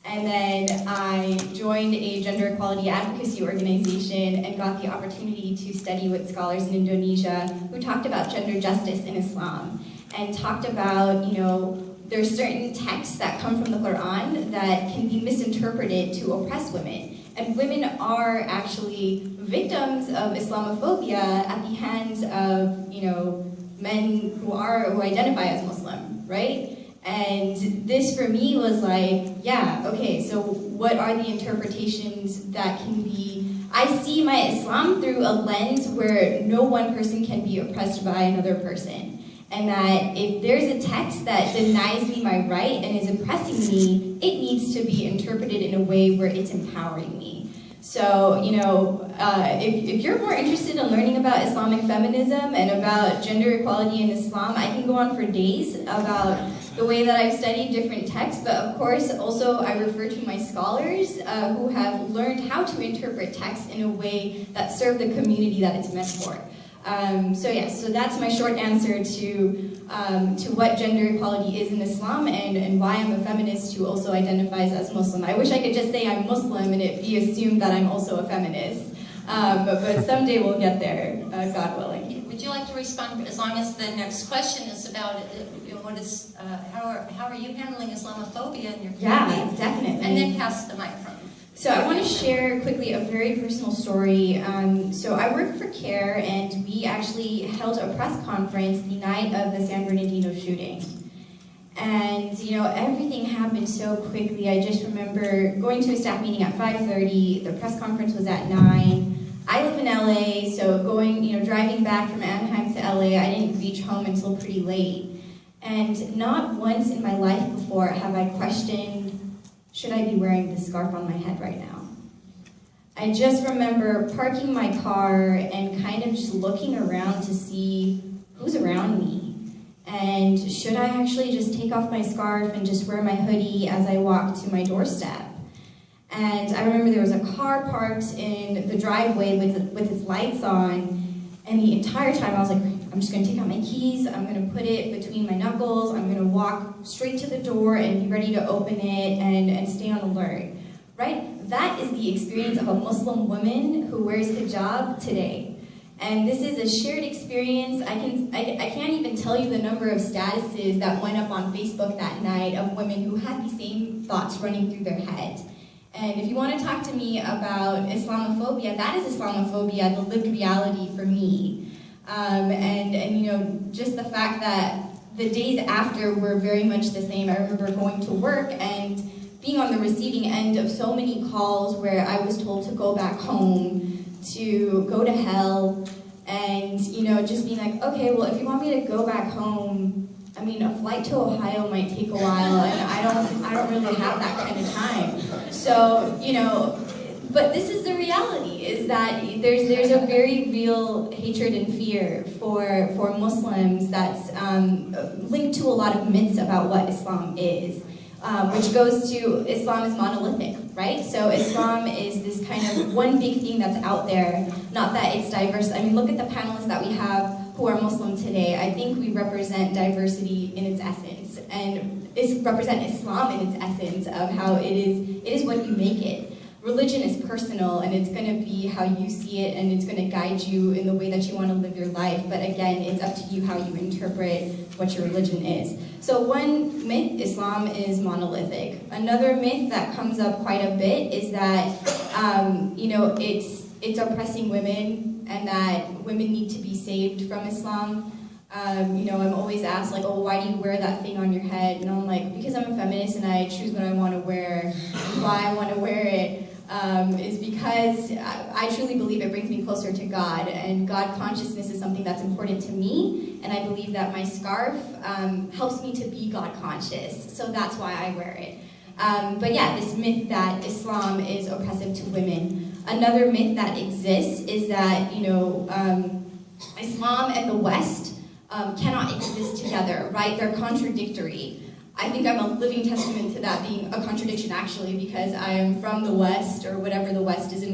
And then I joined a gender equality advocacy organization and got the opportunity to study with scholars in Indonesia who talked about gender justice in Islam and talked about, there's certain texts that come from the Quran that can be misinterpreted to oppress women. And women are actually victims of Islamophobia at the hands of, men who identify as Muslim, right? And this for me was like, yeah, okay, so what are the interpretations that can be, I see my Islam through a lens where no one person can be oppressed by another person. And that if there's a text that denies me my right and is oppressing me, it needs to be interpreted in a way where it's empowering me. So, if you're more interested in learning about Islamic feminism and about gender equality in Islam, I can go on for days about the way that I've studied different texts, but of course also I refer to my scholars who have learned how to interpret texts in a way that serve the community that it's meant for. So that's my short answer to what gender equality is in Islam and why I'm a feminist who also identifies as Muslim. I wish I could just say I'm Muslim and it be assumed that I'm also a feminist, but someday we'll get there, God willing. Would you like to respond, as long as the next question is about how are you handling Islamophobia in your community? Yeah, definitely. And then pass the microphone. So I want to share quickly a very personal story. So I work for CARE, and we actually held a press conference the night of the San Bernardino shooting. And everything happened so quickly. I just remember going to a staff meeting at 5:30. The press conference was at 9. I live in LA, so driving back from Anaheim to LA, I didn't reach home until pretty late. And not once in my life before have I questioned, should I be wearing this scarf on my head right now? I just remember parking my car and kind of just looking around to see who's around me. And should I actually just take off my scarf and just wear my hoodie as I walk to my doorstep? And I remember there was a car parked in the driveway with its lights on, and the entire time I was like, I'm just gonna take out my keys, I'm gonna put it between my knuckles, I'm gonna walk straight to the door and be ready to open it and stay on alert, right? That is the experience of a Muslim woman who wears hijab today. And this is a shared experience. I can't even tell you the number of statuses that went up on Facebook that night of women who had the same thoughts running through their head. And if you want to talk to me about Islamophobia, that is Islamophobia, the lived reality for me. Just the fact that the days after were very much the same. I remember going to work and being on the receiving end of so many calls where I was told to go back home, to go to hell, and just being like, okay, well, if you want me to go back home, I mean, a flight to Ohio might take a while, and I don't really have that kind of time. So, but this is the reality, is that there's a very real hatred and fear for Muslims that's linked to a lot of myths about what Islam is, which goes to Islam is monolithic, right? So Islam is this kind of one big thing that's out there, not that it's diverse. I mean, look at the panelists that we have who are Muslim today. I think we represent diversity in its essence, and represent Islam in its essence of how it is what you make it. Religion is personal, and it's going to be how you see it, and it's going to guide you in the way that you want to live your life. But again, it's up to you how you interpret what your religion is. So one myth, Islam is monolithic. Another myth that comes up quite a bit is that it's oppressing women, and that women need to be saved from Islam. I'm always asked, like, oh, why do you wear that thing on your head? And I'm like, because I'm a feminist and I choose what I want to wear. And why I want to wear it is because I truly believe it brings me closer to God, and God consciousness is something that's important to me, and I believe that my scarf helps me to be God conscious, so that's why I wear it. But yeah, this myth that Islam is oppressive to women. Another myth that exists is that, Islam and the West cannot exist together, right? They're contradictory. I think I'm a living testament to that being a contradiction, actually, because I am from the West, or whatever the West is in